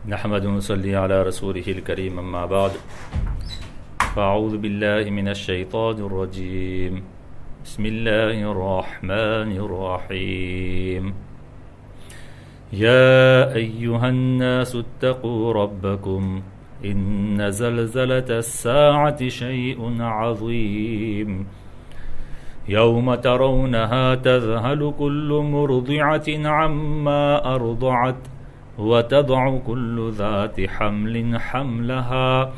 نحمد ونصلي على رسوله الكريم أما بعد فأعوذ بالله من الشيطان الرجيم بسم الله الرحمن الرحيم يا أيها الناس اتقوا ربكم إن زلزلة الساعة شيء عظيم يوم ترونها تذهل كل مرضعة عما أرضعت وتضع كل ذات حمل حملها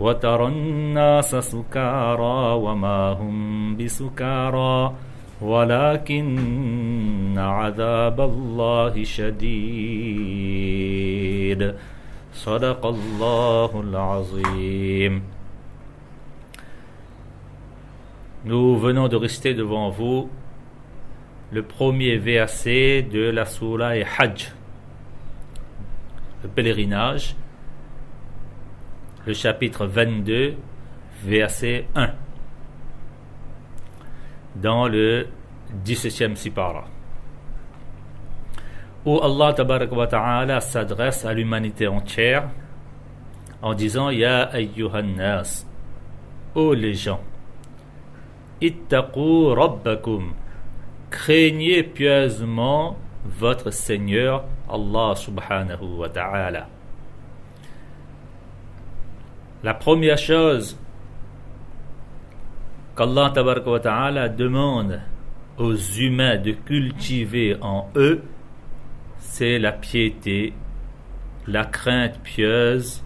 وترى الناس سكارى وما هم بسكارى ولكن عذاب الله شديد صدق الله العظيم. Nous venons de réciter devant vous le premier verset de la sourate Hajj, le pèlerinage, le chapitre 22, verset 1, dans le 17e sipara, où Allah tabaraka wa ta'ala s'adresse à l'humanité entière en disant Ya ayyuhan nas, ô les gens, ittaqu rabbakum, craignez pieusement votre Seigneur Allah subhanahu wa ta'ala. La première chose qu'Allah tabaraka wa ta'ala demande aux humains de cultiver en eux, c'est la piété, la crainte pieuse,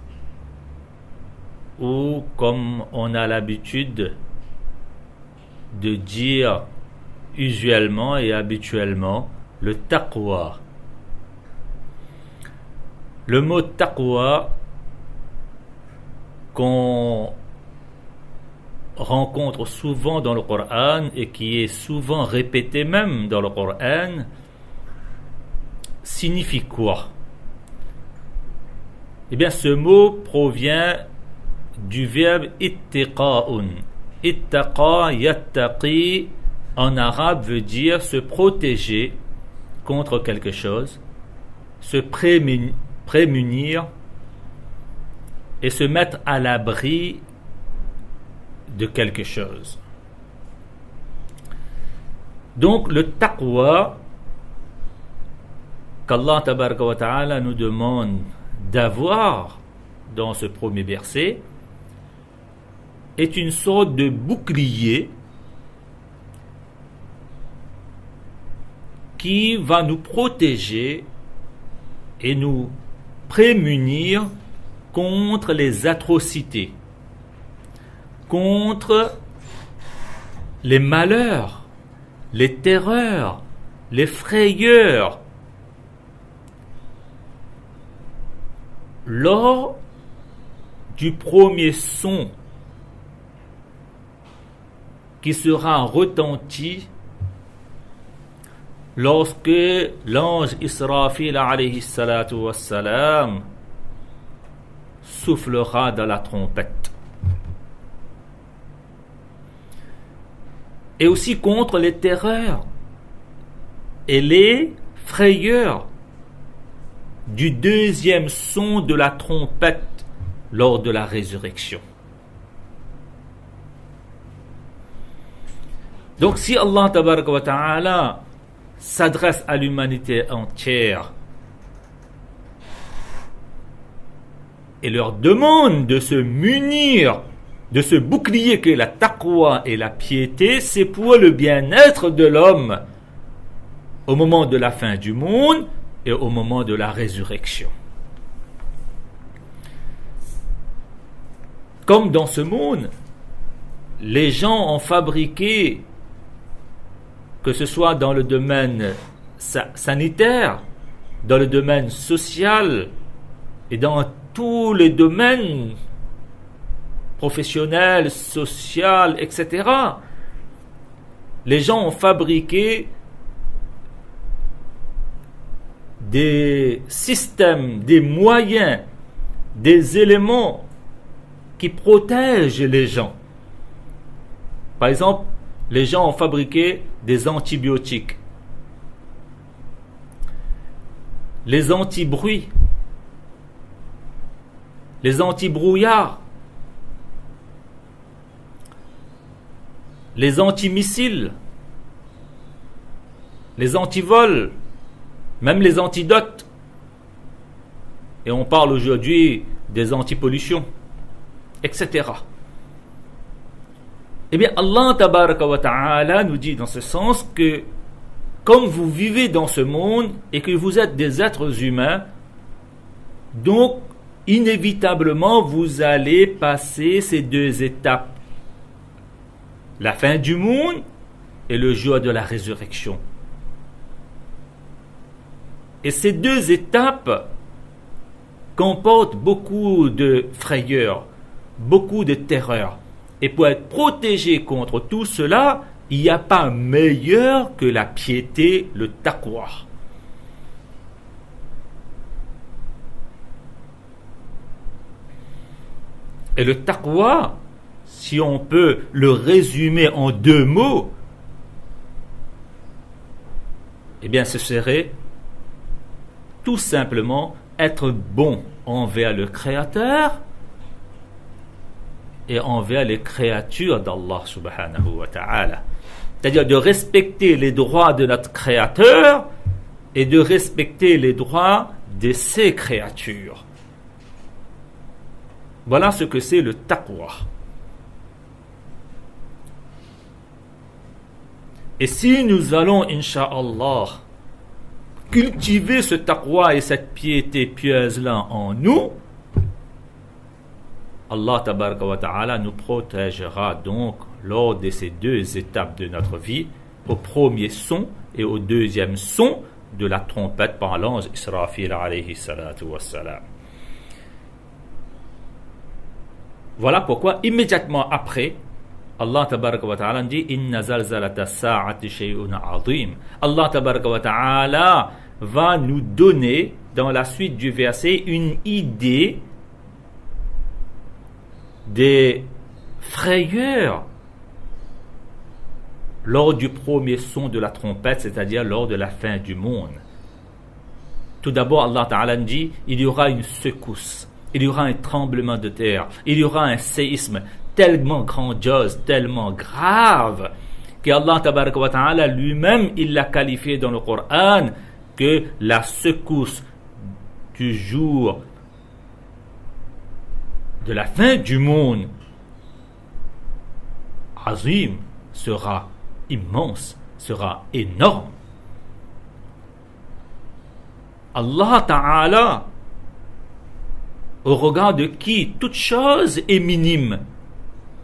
ou comme on a l'habitude de dire usuellement et habituellement, le taqwa. Le mot taqwa qu'on rencontre souvent dans le Coran et qui est souvent répété même dans le Coran signifie quoi? Eh bien, ce mot provient du verbe ittiqa'un. Ittaqa yattaqi en arabe veut dire se protéger contre quelque chose, se prémunir et se mettre à l'abri de quelque chose. Donc le taqwa qu'Allah tabaraka wa ta'ala nous demande d'avoir dans ce premier verset est une sorte de bouclier qui va nous protéger et nous prémunir contre les atrocités, contre les malheurs, les terreurs, les frayeurs, lors du premier son qui sera retenti lorsque l'ange Israfil alayhi salatu wassalam soufflera dans la trompette. Et aussi contre les terreurs et les frayeurs du deuxième son de la trompette lors de la résurrection. Donc si Allah tabaraka wa ta'ala s'adresse à l'humanité entière et leur demande de se munir de ce bouclier qu'est la taqwa et la piété, c'est pour le bien-être de l'homme au moment de la fin du monde et au moment de la résurrection. Comme dans ce monde, les gens ont fabriqué, que ce soit dans le domaine sanitaire, dans le domaine social et dans tous les domaines professionnels, social, etc. Les gens ont fabriqué des systèmes, des moyens, des éléments qui protègent les gens. Par exemple, les gens ont fabriqué des antibiotiques, les antibruits, les anti-brouillards, les anti-missiles, les anti-vols, même les antidotes. Et on parle aujourd'hui des anti-pollutions, etc. Eh bien, Allah tabaraka wa ta'ala nous dit dans ce sens que comme vous vivez dans ce monde et que vous êtes des êtres humains, donc inévitablement vous allez passer ces deux étapes. La fin du monde et le jour de la résurrection. Et ces deux étapes comportent beaucoup de frayeur, beaucoup de terreur. Et pour être protégé contre tout cela, il n'y a pas meilleur que la piété, le taqwa. Et le taqwa, si on peut le résumer en deux mots, eh bien ce serait tout simplement être bon envers le Créateur et envers les créatures d'Allah subhanahu wa ta'ala. C'est-à-dire de respecter les droits de notre Créateur et de respecter les droits de ses créatures. Voilà ce que c'est le taqwa. Et si nous allons, incha'Allah, cultiver ce taqwa et cette piété pieuse-là en nous, Allah tabaraka wa ta'ala nous protégera donc lors de ces deux étapes de notre vie, au premier son et au deuxième son de la trompette par l'ange Israfil alayhi salatu wassalam. Voilà pourquoi immédiatement après, Allah tabaraka wa ta'ala dit Inna zalzalata sa'ati shay'un 'azim. Allah tabaraka wa ta'ala va nous donner dans la suite du verset une idée des frayeurs lors du premier son de la trompette, c'est-à-dire lors de la fin du monde. Tout d'abord, Allah Ta'ala dit, il y aura une secousse, il y aura un tremblement de terre, il y aura un séisme tellement grandiose, tellement grave, qu'Allah Ta'ala lui-même, il l'a qualifié dans le Coran, que la secousse du jour de la fin du monde, Azim, sera immense, sera énorme. Allah Ta'ala, au regard de qui toute chose est minime,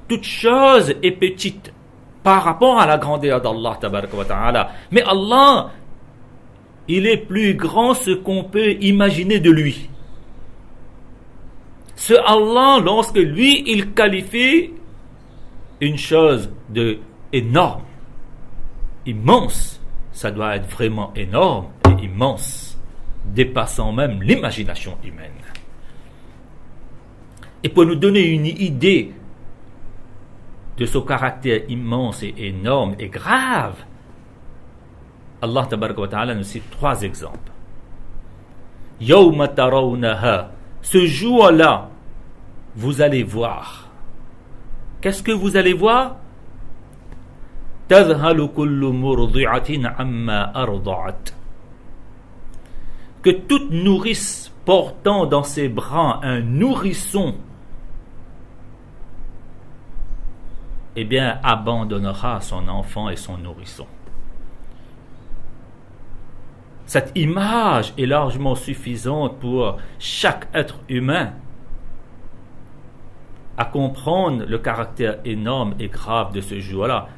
toute chose est petite par rapport à la grandeur d'Allah Ta'ala. Mais Allah, il est plus grand ce qu'on peut imaginer de lui. Ce Allah, lorsque lui, il qualifie une chose de énorme, immense, ça doit être vraiment énorme et immense, dépassant même l'imagination humaine. Et pour nous donner une idée de ce caractère immense et énorme et grave, Allah tabaraka wa ta'ala nous cite trois exemples. Yawma tarawnaha, ce jour-là, vous allez voir. Qu'est-ce que vous allez voir? Tadhalu kullu murdi'atin amma arda'at. Que toute nourrice portant dans ses bras un nourrisson, eh bien, abandonnera son enfant et son nourrisson. Cette image est largement suffisante pour chaque être humain à comprendre le caractère énorme et grave de ce jour-là.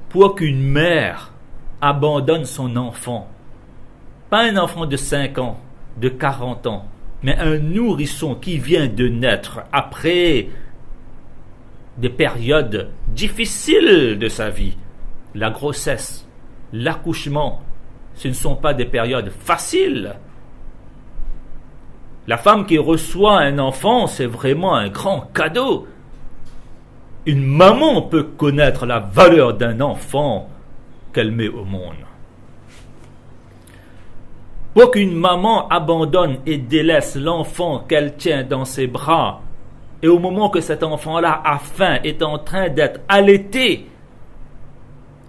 Pour qu'une mère abandonne son enfant, pas un enfant de 5 ans, de 40 ans, mais un nourrisson qui vient de naître après des périodes difficiles de sa vie, la grossesse, l'accouchement, ce ne sont pas des périodes faciles. La femme qui reçoit un enfant, c'est vraiment un grand cadeau. Une maman peut connaître la valeur d'un enfant qu'elle met au monde. Pour qu'une maman abandonne et délaisse l'enfant qu'elle tient dans ses bras, et au moment que cet enfant-là a faim, est en train d'être allaité,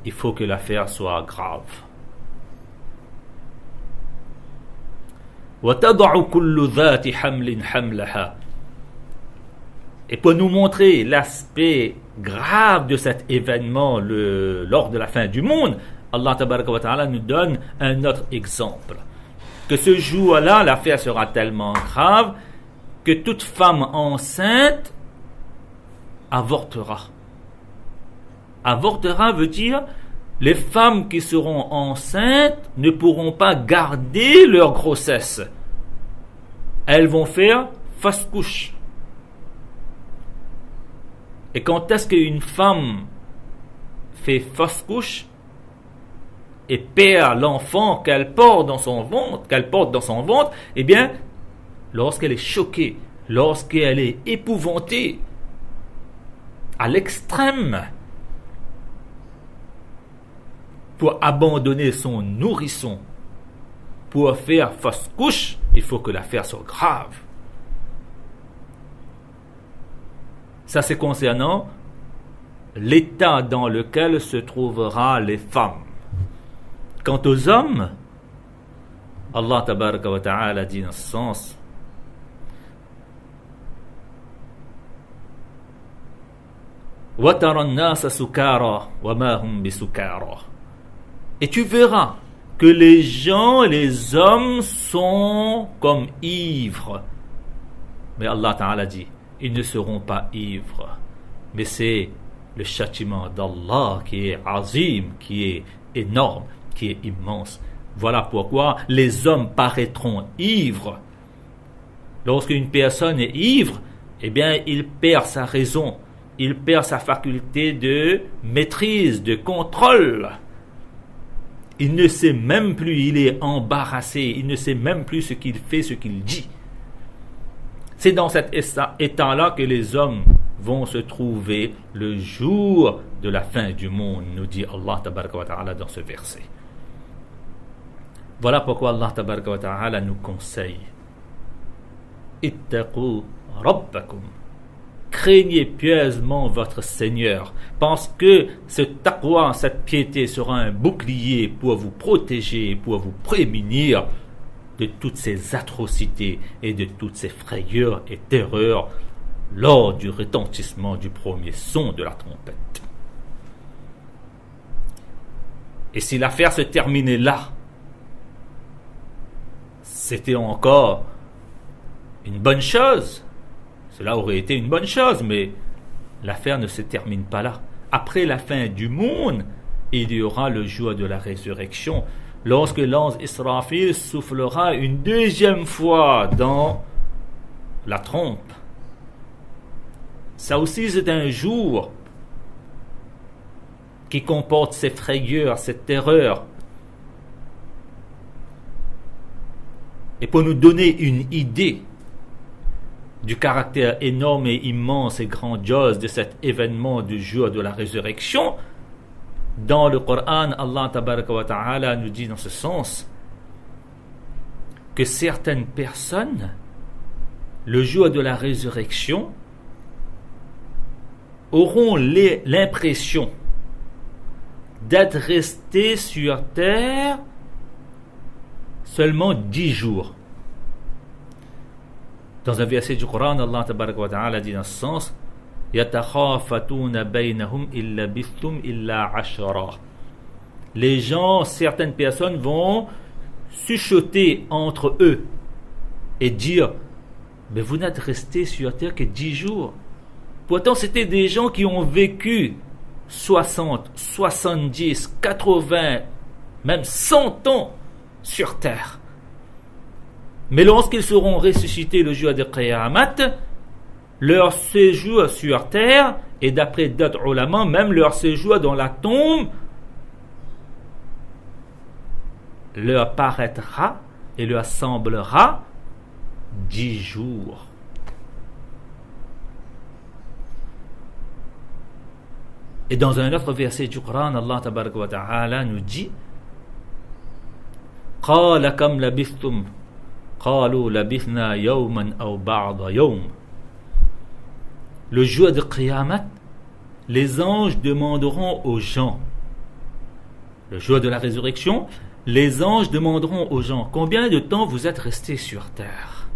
il faut que l'affaire soit grave. وَتَضَعُ كُلُّ ذَاتِ حَمْلٍ حَمْلَهَا. Et pour nous montrer l'aspect grave de cet événement lors de la fin du monde, Allah Tabaraka wa Ta'ala nous donne un autre exemple. Que ce jour-là, l'affaire sera tellement grave que toute femme enceinte avortera. Avortera veut dire les femmes qui seront enceintes ne pourront pas garder leur grossesse. Elles vont faire fausse couche. Et quand est-ce qu'une femme fait fausse couche et perd l'enfant qu'elle porte dans son ventre, eh bien, lorsqu'elle est choquée, lorsqu'elle est épouvantée à l'extrême pour abandonner son nourrisson, pour faire fausse couche, il faut que l'affaire soit grave. Ça, c'est concernant l'état dans lequel se trouvera les femmes. Quant aux hommes, Allah Tabaraka wa Ta'ala dit dans ce sens: وَتَرَى النَّاسَ سُكَارَى وَمَا هُمْ بِسُكَارَى. Et tu verras que les gens, les hommes sont comme ivres. Mais Allah Ta'ala dit: ils ne seront pas ivres. Mais c'est le châtiment d'Allah qui est azim, qui est énorme, qui est immense. Voilà pourquoi les hommes paraîtront ivres. Lorsqu'une personne est ivre, eh bien, il perd sa raison, il perd sa faculté de maîtrise, de contrôle. Il ne sait même plus, il est embarrassé, il ne sait même plus ce qu'il fait, ce qu'il dit. C'est dans cet état-là que les hommes vont se trouver le jour de la fin du monde, nous dit Allah Tabaraka wa Ta'ala dans ce verset. Voilà pourquoi Allah Tabaraka wa Ta'ala nous conseille: Ittaqu rabbakum. Craignez pieusement votre Seigneur, parce que ce taqwa, cette piété sera un bouclier pour vous protéger, pour vous prémunir de toutes ces atrocités et de toutes ces frayeurs et terreurs lors du retentissement du premier son de la trompette. Et si l'affaire se terminait là, c'était encore une bonne chose. Cela aurait été une bonne chose, mais l'affaire ne se termine pas là. Après la fin du monde, il y aura le jour de la résurrection, lorsque l'ange Israfil soufflera une deuxième fois dans la trompe. Ça aussi, c'est un jour qui comporte ces frayeurs, cette terreur. Et pour nous donner une idée du caractère énorme et immense et grandiose de cet événement du jour de la résurrection, dans le Coran, Allah Tabaraka wa Ta'ala nous dit dans ce sens que certaines personnes, le jour de la résurrection, auront l'impression d'être restés sur terre seulement 10 jours. Dans un verset du Coran, Allah Tabaraka wa Ta'ala dit dans ce sens: يَتَخَافَتُونَ بَيْنَهُمْ إِلَّا بِثْتُمْ إِلَّا عَشْرًا. Les gens, certaines personnes vont chuchoter entre eux et dire: mais vous n'êtes restés sur terre que 10 jours. Pourtant, c'était des gens qui ont vécu 60, 70, 80, même 100 ans sur terre. Mais lorsqu'ils seront ressuscités le jour de Qiyamah, leur séjour sur terre, et d'après d'autres ulama, même leur séjour dans la tombe, leur paraîtra et leur semblera 10 jours. Et dans un autre verset du Coran, Allah Tabaraka wa Ta'ala nous dit: قال كم لبثتم قالوا لبثنا يوما أو بعض يوم. Le jour de Qiyamah, les anges demanderont aux gens, le jour de la résurrection, les anges demanderont aux gens, combien de temps vous êtes restés sur terre?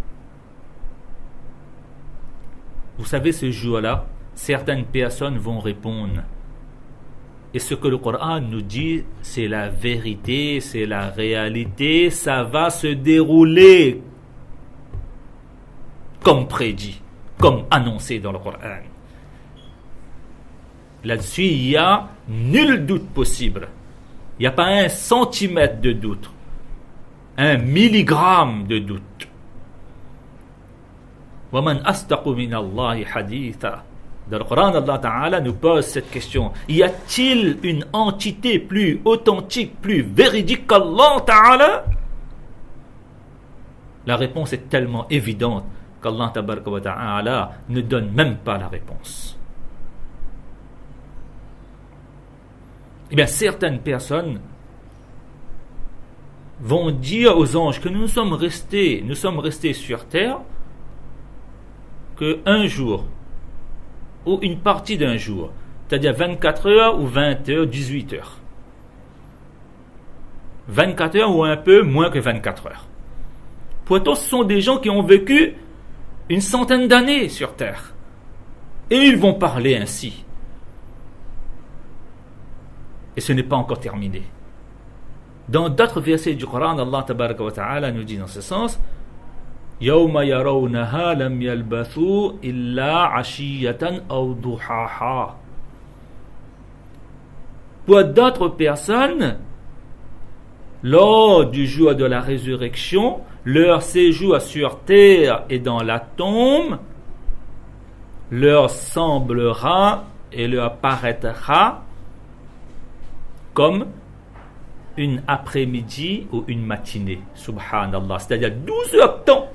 Vous savez, ce jour-là, certaines personnes vont répondre. Et ce que le Coran nous dit, c'est la vérité, c'est la réalité, ça va se dérouler comme prédit, comme annoncé dans le Coran. Là-dessus, il n'y a nul doute possible. Il n'y a pas un centimètre de doute, un milligramme de doute. وَمَنْ أَصْدَقُ مِنَ اللَّهِ حَدِيثًا. Dans le Coran, Allah Ta'ala nous pose cette question. Y a-t-il une entité plus authentique, plus véridique qu'Allah Ta'ala? La réponse est tellement évidente qu'Allah Ta'ala ne donne même pas la réponse. Eh bien, certaines personnes vont dire aux anges que nous sommes restés sur terre qu'un jour, ou une partie d'un jour, c'est-à-dire 24 heures ou 20 heures, 18 heures. 24 heures ou un peu moins que 24 heures. Pourtant, ce sont des gens qui ont vécu une centaine d'années sur terre. Et ils vont parler ainsi. Et ce n'est pas encore terminé. Dans d'autres versets du Coran, Allah Tabaraka wa Ta'ala nous dit dans ce sens, يَوْمَ يَرَوْنَهَا لَمْ يَلْبَثُوا إِلَّا عَشِيَّةً أَوْ ضُحَاهَا. Pour d'autres personnes, lors du jour de la résurrection, leur séjour sur terre et dans la tombe leur semblera et leur paraîtra comme une après-midi ou une matinée. Subhanallah. C'est-à-dire 12 heures de temps.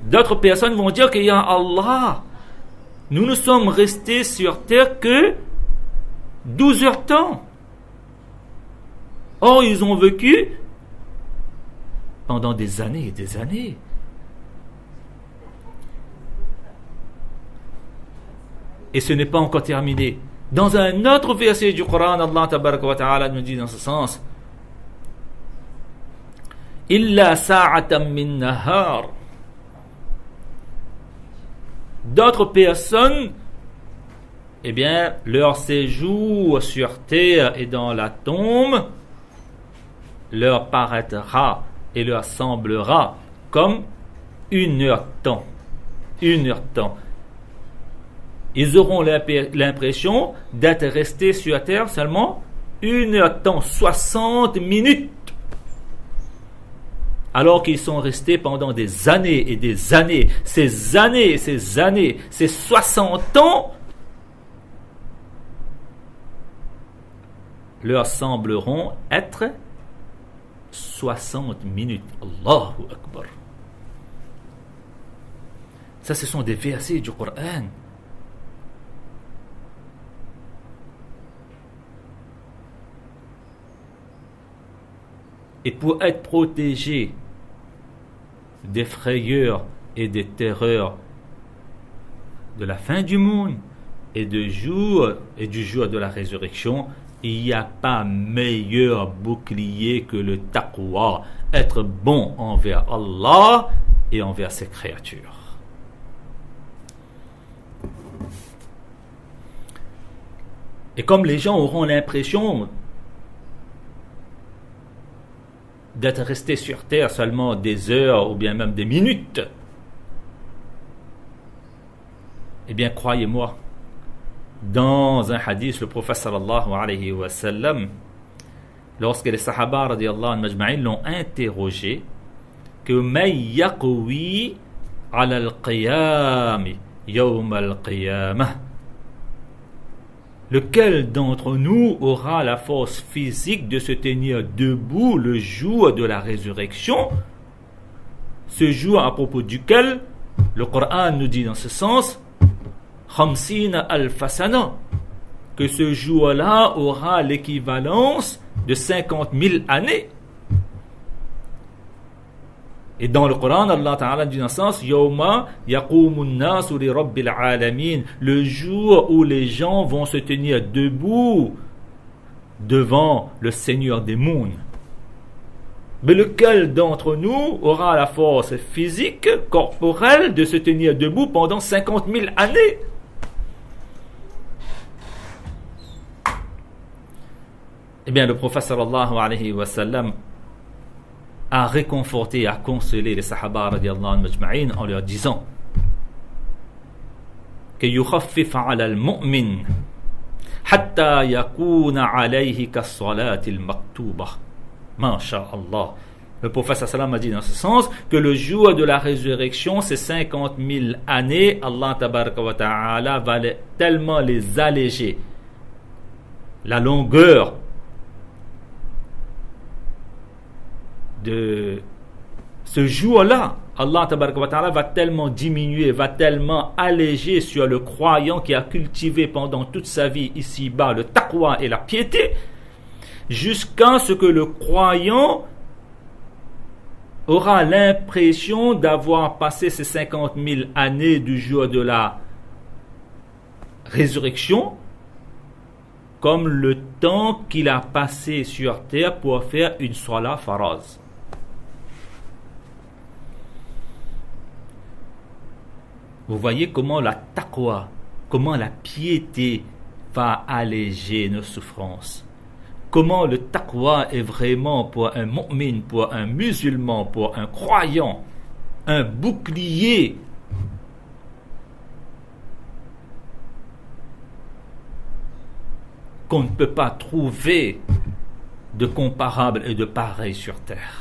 D'autres personnes vont dire qu'il y a Allah. Nous ne sommes restés sur terre que 12 heures de temps. Or, ils ont vécu pendant des années et des années. Et ce n'est pas encore terminé. Dans un autre verset du Coran, Allah Tabaraka wa Ta'ala nous dit dans ce sens, Illa sa'atan min nahar. D'autres personnes, eh bien, leur séjour sur terre et dans la tombe leur paraîtra et leur semblera comme une heure de temps. Une heure de temps. Ils auront l'impression d'être restés sur terre seulement une heure de temps, 60 minutes. Alors qu'ils sont restés pendant des années et des années, ces années et ces années, ces 60 ans, leur sembleront être 60 minutes. Allahu Akbar. Ça, ce sont des versets du Coran. Et pour être protégé des frayeurs et des terreurs de la fin du monde et du jour de la résurrection, il n'y a pas meilleur bouclier que le taqwa, être bon envers Allah et envers ses créatures. Et comme les gens auront l'impression d'être restés sur terre seulement des heures ou bien même des minutes, eh bien croyez-moi, dans un hadith, le prophète sallallahu alayhi wa sallam, lorsque les sahaba radiyallahu anhum majma'in l'ont interrogé, que may yaqwi ala al-qiyam yawm al-qiyamah, lequel d'entre nous aura la force physique de se tenir debout le jour de la résurrection, ce jour à propos duquel le Coran nous dit dans ce sens 50 alf sana, que ce jour-là aura l'équivalence de 50 000 années. Et dans le Coran, Allah Ta'ala dit dans ce sens, Yawma yaqumun nasu li rabbil alamin, le jour où les gens vont se tenir debout devant le Seigneur des mondes. Mais lequel d'entre nous aura la force physique, corporelle, de se tenir debout pendant 50 000 années? Eh bien, le prophète sallallahu alayhi wa sallam a réconforté, a consolé les sahaba radiyallahu anhum majma'in en leur disant que yukhaffif ala al-mu'min hatta yakuna alayhi kas-salati al-maktubah. Masha'Allah. Le prophète sallallahu alayhi wa sallam a dit dans ce sens que le jour de la résurrection, ces 50 000 années, Allah tabaraka wa ta'ala va tellement les alléger. La longueur de ce jour-là, Allah tabaraka wa ta'ala va tellement diminuer, va tellement alléger sur le croyant qui a cultivé pendant toute sa vie ici-bas le taqwa et la piété, jusqu'à ce que le croyant aura l'impression d'avoir passé ces 50 000 années du jour de la résurrection comme le temps qu'il a passé sur terre pour faire une salat faraz. Vous voyez comment la taqwa, comment la piété va alléger nos souffrances. Comment le taqwa est vraiment pour un mu'min, pour un musulman, pour un croyant, un bouclier qu'on ne peut pas trouver de comparable et de pareil sur terre.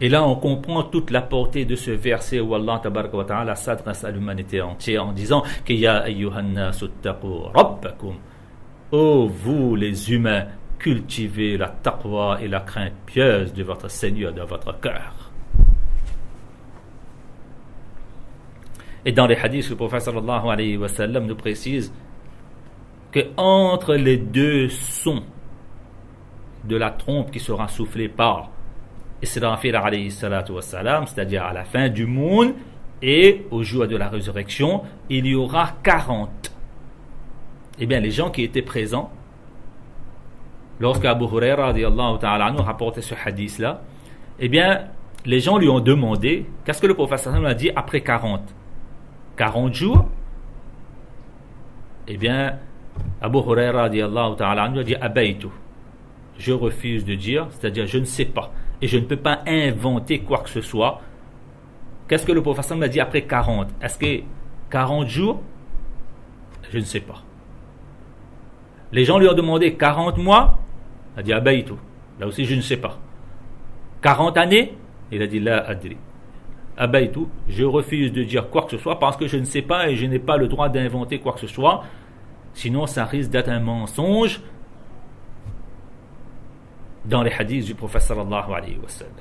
Et là, on comprend toute la portée de ce verset où Allah tabaraka wa ta'ala s'adresse à l'humanité entière en disant que Ya ayyuhan nasu ttaqu rabbakum. Ô vous les humains, cultivez la taqwa et la crainte pieuse de votre Seigneur dans votre cœur. Et dans les hadiths, le prophète sallallahu alayhi wa sallam nous précise que entre les deux sons de la trompe qui sera soufflée par Israfil alayhi salatu wa salam, c'est-à-dire à la fin du monde et au jour de la résurrection, il y aura 40. Eh bien, les gens qui étaient présents, lorsque Abu Huraira radiyallahu ta'ala anhu rapportait ce hadith-là, eh bien, les gens lui ont demandé, qu'est-ce que le prophète sallallahu alayhi wa sallam a dit après 40 40 jours? Eh bien, Abu Huraira radiyallahu ta'ala anhu a dit Abaytu. Je refuse de dire, c'est-à-dire je ne sais pas. Et je ne peux pas inventer quoi que ce soit. Qu'est-ce que le prophète sallallahu alayhi wa sallam a dit après 40? Est-ce que 40 jours? Je ne sais pas. Les gens lui ont demandé 40 mois? Il a dit Abaytu. Là aussi, je ne sais pas. 40 années? Il a dit La adri. Abaytu, je refuse de dire quoi que ce soit parce que je ne sais pas et je n'ai pas le droit d'inventer quoi que ce soit. Sinon, ça risque d'être un mensonge dans les hadiths du prophète sallallahu alayhi wa sallam.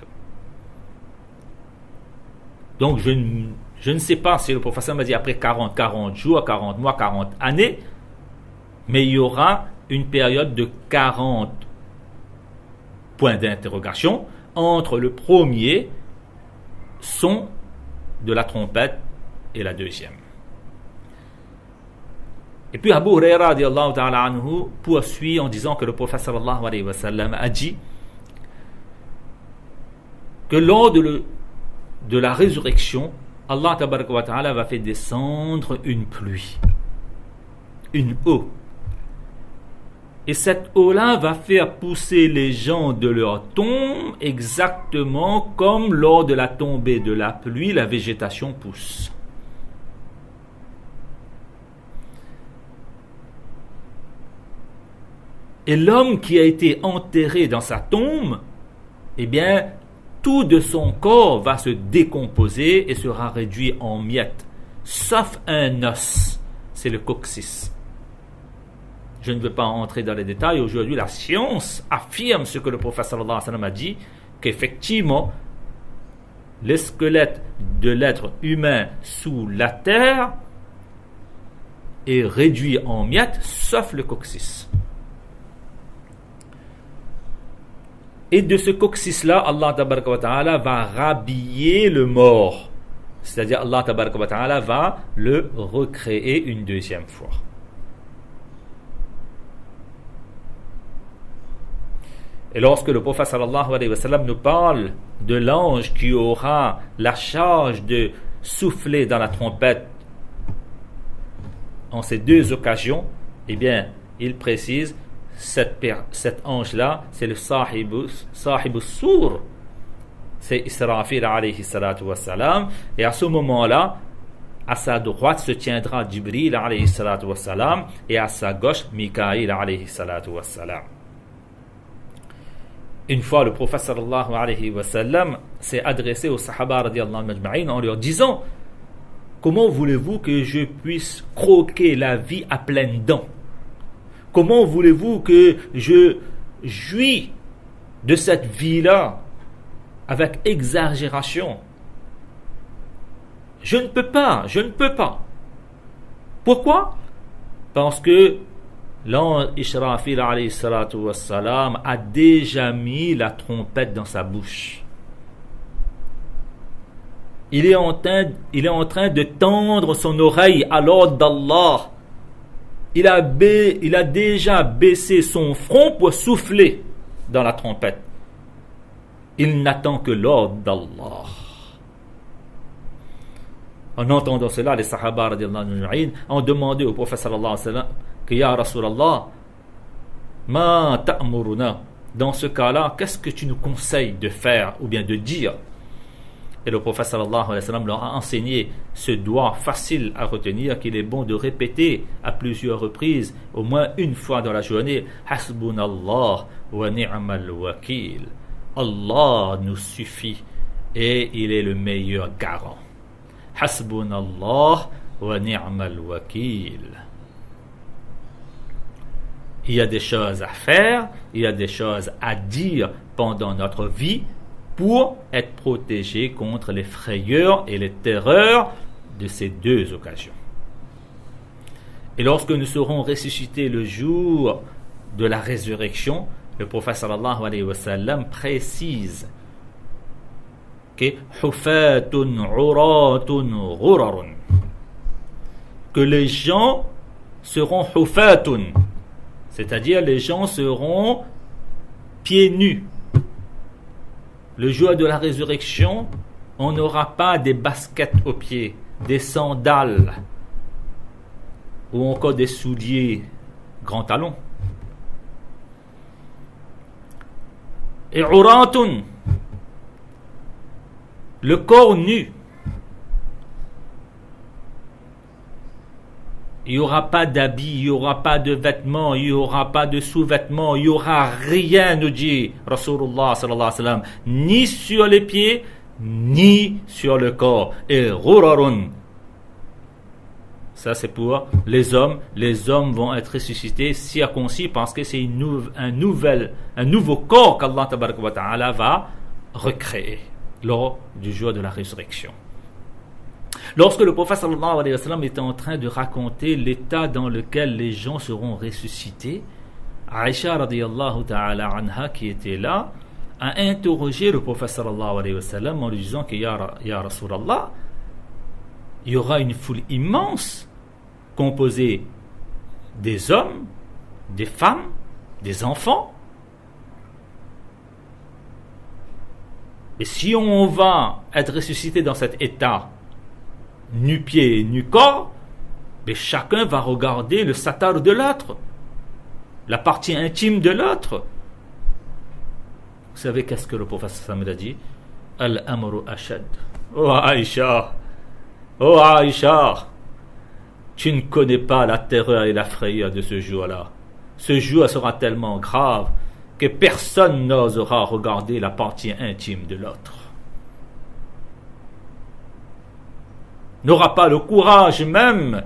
Donc, je ne sais pas si le prophète m'a dit après 40 jours, 40 mois, 40 années, mais il y aura une période de 40 points d'interrogation entre le premier son de la trompette et la deuxième. Et puis Abu Huraira radiyallahu ta'ala anhu poursuit en disant que le prophète sallallahu alayhi wa sallam a dit que lors de la résurrection, Allah tabaraka wa ta'ala va faire descendre une pluie, une eau. Et cette eau-là va faire pousser les gens de leur tombe exactement comme lors de la tombée de la pluie, la végétation pousse. Et l'homme qui a été enterré dans sa tombe, eh bien, tout de son corps va se décomposer et sera réduit en miettes, sauf un os, c'est le coccyx. Je ne veux pas entrer dans les détails. Aujourd'hui, la science affirme ce que le prophète sallallahu alayhi wa sallam a dit, qu'effectivement, le squelette de l'être humain sous la terre est réduit en miettes, sauf le coccyx. Et de ce coccyx-là, Allah tabaraka wa ta'ala va rhabiller le mort. C'est-à-dire Allah tabaraka wa ta'ala va le recréer une deuxième fois. Et lorsque le prophète sallallahu alayhi wa sallam nous parle de l'ange qui aura la charge de souffler dans la trompette en ces deux occasions, eh bien, il précise cet ange-là, c'est le sahibus sour, c'est Israfil alayhi salatu wassalam, et à ce moment-là, à sa droite se tiendra Jibril alayhi salatu wassalam, et à sa gauche Mikaïl alayhi salatu wassalam. Une fois, le prophète sallallahu alayhi wa sallam s'est adressé aux sahaba radiyallahu majma'in en leur disant: comment voulez-vous que je puisse croquer la vie à pleines dents? Comment voulez-vous que je jouis de cette vie-là avec exagération? Je ne peux pas. Pourquoi? Parce que l'ange Israfil alayhi salatu wassalam a déjà mis la trompette dans sa bouche. Il est en train de tendre son oreille à l'ordre d'Allah. Il a déjà baissé son front pour souffler dans la trompette. Il n'attend que l'ordre d'Allah. En entendant cela, les sahaba radiyallahu anhum ont demandé au prophète sallallahu alayhi wa sallam que Ya Rasulallah, ma ta'muruna, dans ce cas-là, qu'est-ce que tu nous conseilles de faire ou bien de dire? Et le prophète sallallahu alayhi wa sallam leur a enseigné ce doigt facile à retenir qu'il est bon de répéter à plusieurs reprises, au moins une fois dans la journée: Hasbunallah wa ni'mal wakil. Allah nous suffit et il est le meilleur garant. Hasbunallah wa ni'mal wakil. Il y a des choses à faire, il y a des choses à dire pendant notre vie pour être protégé contre les frayeurs et les terreurs de ces deux occasions. Et lorsque nous serons ressuscités le jour de la résurrection, le prophète sallallahu alayhi wa sallam précise que hufatun uratun ghurarun, que les gens seront hufatun, c'est-à-dire les gens seront pieds nus. Le jour de la résurrection, on n'aura pas des baskets aux pieds, des sandales ou encore des souliers grands talons. Et uratun, le corps nu. Il n'y aura pas d'habits, il n'y aura pas de vêtements, il n'y aura pas de sous-vêtements, il n'y aura rien, nous dit Rasulullah sallallahu alayhi wa sallam, ni sur les pieds, ni sur le corps. Et ghurarun, ça c'est pour les hommes. Les hommes vont être ressuscités circoncis parce que c'est un nouveau corps qu'Allah tabaraka wa ta'ala va recréer lors du jour de la résurrection. Lorsque le prophète sallallahu alayhi wa sallam était en train de raconter l'état dans lequel les gens seront ressuscités, Aïcha radiyallahu ta'ala anha, qui était là, a interrogé le prophète sallallahu alayhi wa sallam en lui disant que Ya Rasulallah, il y aura une foule immense composée des hommes, des femmes, des enfants. Et si on va être ressuscité dans cet état, nu-pied et nu-corps, mais chacun va regarder le satar de l'autre, la partie intime de l'autre. Vous savez qu'est-ce que le prophète sallallahu alayhi wa sallam a dit? Al-amru ashad. Oh Aïcha, tu ne connais pas la terreur et la frayeur de ce jour-là. Ce jour sera tellement grave que personne n'osera regarder la partie intime de l'autre. N'aura pas le courage même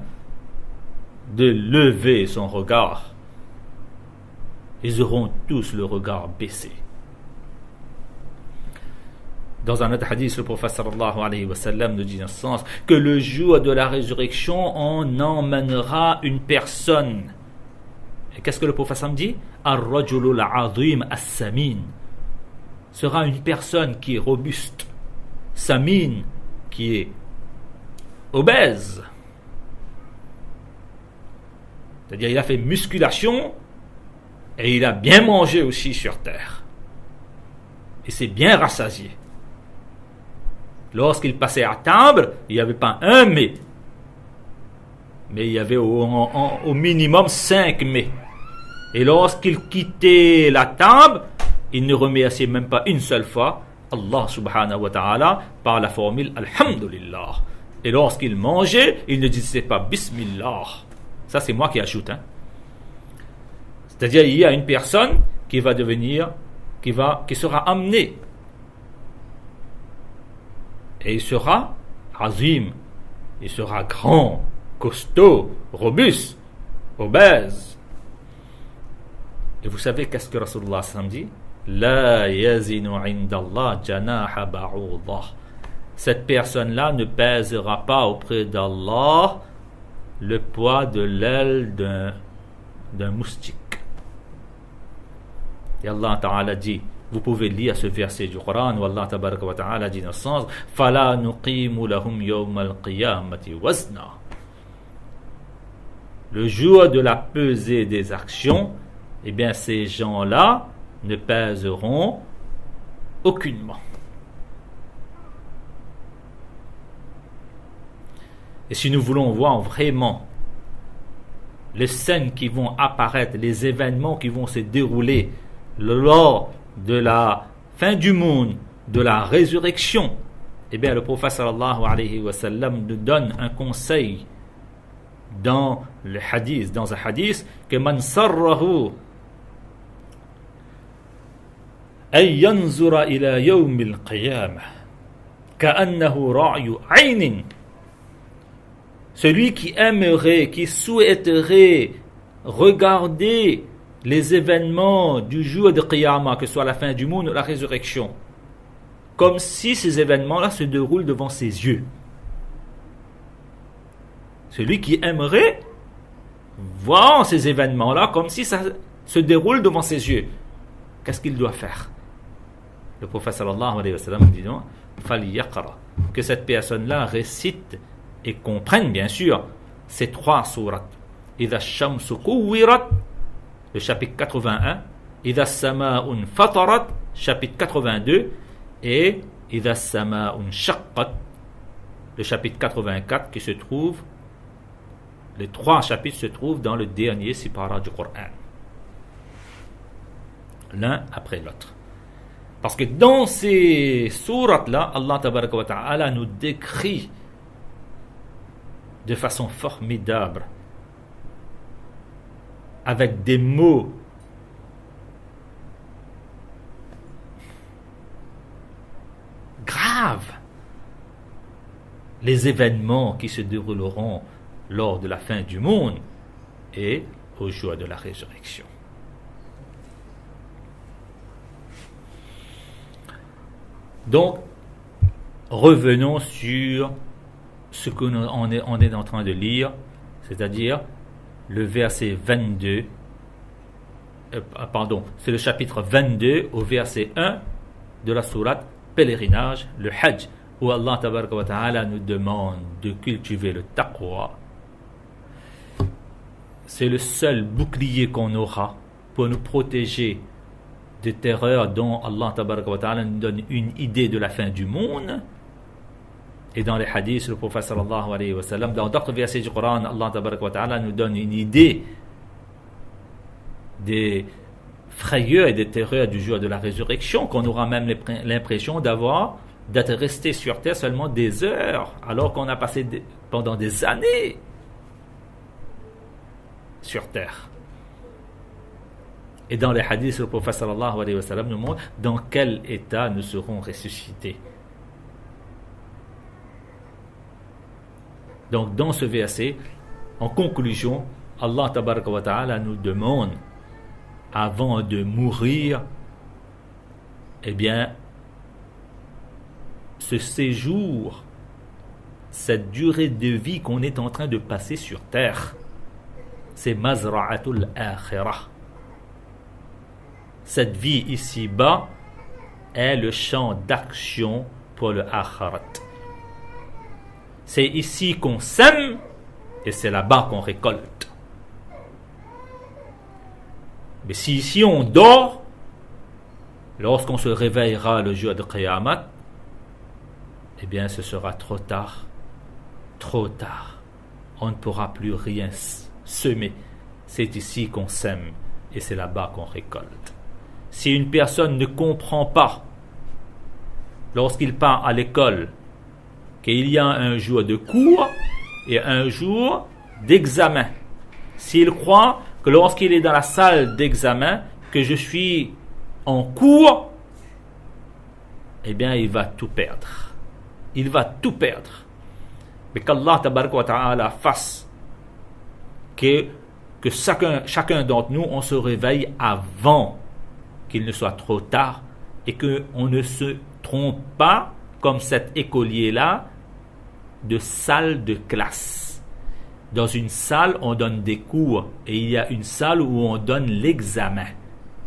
de lever son regard. Ils auront tous le regard baissé. Dans un autre hadith, le prophète sallallahu alayhi wa sallam nous dit dans ce sens que le jour de la résurrection, on emmènera une personne. Et qu'est-ce que le prophète sallam dit? Ar-rajulul azim as-samin. Sera une personne qui est robuste, samin, qui est obèse. C'est-à-dire il a fait musculation et il a bien mangé aussi sur terre. Et c'est bien rassasié. Lorsqu'il passait à table, il n'y avait pas un mets. Mais il y avait au minimum 5 mets. Et lorsqu'il quittait la table, il ne remerciait même pas une seule fois Allah subhanahu wa ta'ala par la formule Alhamdulillah. Et lorsqu'il mangeait, il ne disait pas Bismillah. Ça, c'est moi qui ajoute. C'est-à-dire, il y a une personne qui va devenir, qui sera amenée. Et il sera azim. Il sera grand, costaud, robuste, obèse. Et vous savez qu'est-ce que Rasulullah sallam dit? La yazinu indallah janaha ba'udah. Cette personne-là ne pèsera pas auprès d'Allah le poids de l'aile d'un moustique. Et Allah Ta'ala dit, vous pouvez lire ce verset du Coran où Allah Tabaraka wa Ta'ala dit dans ce sens, فَلَا نُقِيمُ لَهُمْ يَوْمَ الْقِيَامَةِ وَزْنًا. Le jour de la pesée des actions, eh bien ces gens-là ne pèseront aucunement. Et si nous voulons voir vraiment les scènes qui vont apparaître, les événements qui vont se dérouler lors de la fin du monde, de la résurrection, eh bien le prophète sallallahu alayhi wa sallam nous donne un conseil dans le hadith, dans un hadith, que man sarrahu ay yanzura ila yawm al-qiyamah ka'annahu ra'yu 'aynin. Celui qui aimerait, qui souhaiterait regarder les événements du jour de Qiyamah, que ce soit la fin du monde ou la résurrection, comme si ces événements-là se déroulent devant ses yeux. Celui qui aimerait voir ces événements-là comme si ça se déroule devant ses yeux, qu'est-ce qu'il doit faire? Le prophète sallallahu alayhi wa sallam dit non, فَلْيَقْرَ, que cette personne-là récite et comprenne bien sûr ces 3 sourates. إِذَا الشَّمْسُ كُوِّرَتْ, le chapitre 81, إِذَا السَّمَاءُ فَطَرَتْ, chapitre 82, et إِذَا السَّمَاءُ شَقَّتْ, le chapitre 84 qui se trouve, les 3 chapitres se trouvent dans le dernier sipara du Coran, l'un après l'autre. Parce que dans ces sourates-là, Allah tabaraka wa ta'ala nous décrit de façon formidable, avec des mots graves, les événements qui se dérouleront lors de la fin du monde et au jour de la résurrection. Donc, revenons sur ce qu'on est en train de lire, c'est-à-dire le verset 22, c'est le chapitre 22 au verset 1 de la sourate Pèlerinage, le Hajj, où Allah tabaraka wa ta'ala nous demande de cultiver le taqwa. C'est le seul bouclier qu'on aura pour nous protéger des terreurs dont Allah tabaraka wa ta'ala nous donne une idée de la fin du monde. Et dans les hadiths, le prophète sallallahu alayhi wa sallam, dans d'autres versets du Coran, Allah tabaraka wa ta'ala nous donne une idée des frayeurs et des terreurs du jour de la résurrection, qu'on aura même l'impression d'être resté sur terre seulement des heures, alors qu'on a passé pendant des années sur terre. Et dans les hadiths, le prophète sallallahu alayhi wa sallam nous montre dans quel état nous serons ressuscités. Donc dans ce verset, en conclusion, Allah tabaraka wa ta'ala nous demande, avant de mourir, eh bien, ce séjour, cette durée de vie qu'on est en train de passer sur terre, c'est mazra'atul akhirah. Cette vie ici-bas est le champ d'action pour le akhirat. C'est ici qu'on sème et c'est là-bas qu'on récolte. Mais si ici on dort, lorsqu'on se réveillera le jour de Qiyamah, eh bien ce sera trop tard. Trop tard. On ne pourra plus rien semer. C'est ici qu'on sème et c'est là-bas qu'on récolte. Si une personne ne comprend pas, lorsqu'il part à l'école, qu'il y a un jour de cours et un jour d'examen, s'il croit que lorsqu'il est dans la salle d'examen, que je suis en cours, eh bien il va tout perdre. Il va tout perdre. Mais qu'Allah tabaraka wa ta'ala fasse que chacun d'entre nous, on se réveille avant qu'il ne soit trop tard et qu'on ne se trompe pas comme cet écolier-là de salle de classe. Dans une salle, on donne des cours et il y a une salle où on donne l'examen.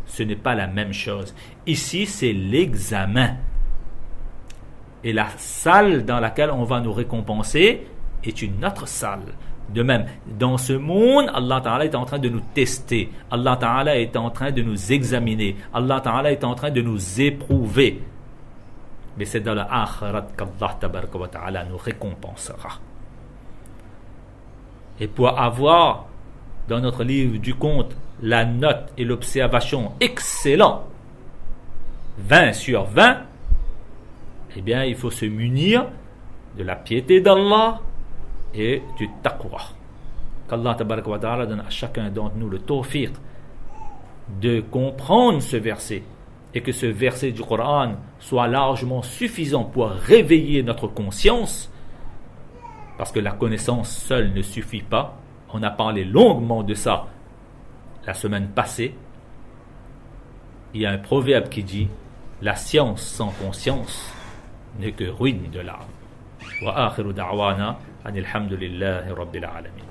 Ce n'est pas la même chose. Ici, c'est l'examen. Et la salle dans laquelle on va nous récompenser est une autre salle. De même, dans ce monde, Allah Ta'ala est en train de nous tester. Allah Ta'ala est en train de nous examiner. Allah Ta'ala est en train de nous éprouver. Mais c'est dans l'akhirat qu'Allah Tabaraka wa Ta'ala nous récompensera. Et pour avoir dans notre livre du compte la note et l'observation excellent, 20 sur 20, eh bien il faut se munir de la piété d'Allah et du taqwa. Qu'Allah Tabaraka wa Ta'ala donne à chacun d'entre nous le tawfiq de comprendre ce verset et que ce verset du Coran soit largement suffisant pour réveiller notre conscience, parce que la connaissance seule ne suffit pas. On a parlé longuement de ça la semaine passée. Il y a un proverbe qui dit: la science sans conscience n'est que ruine de l'âme. Wa akhiru da'wana anil hamdulillahi rabbil alamin.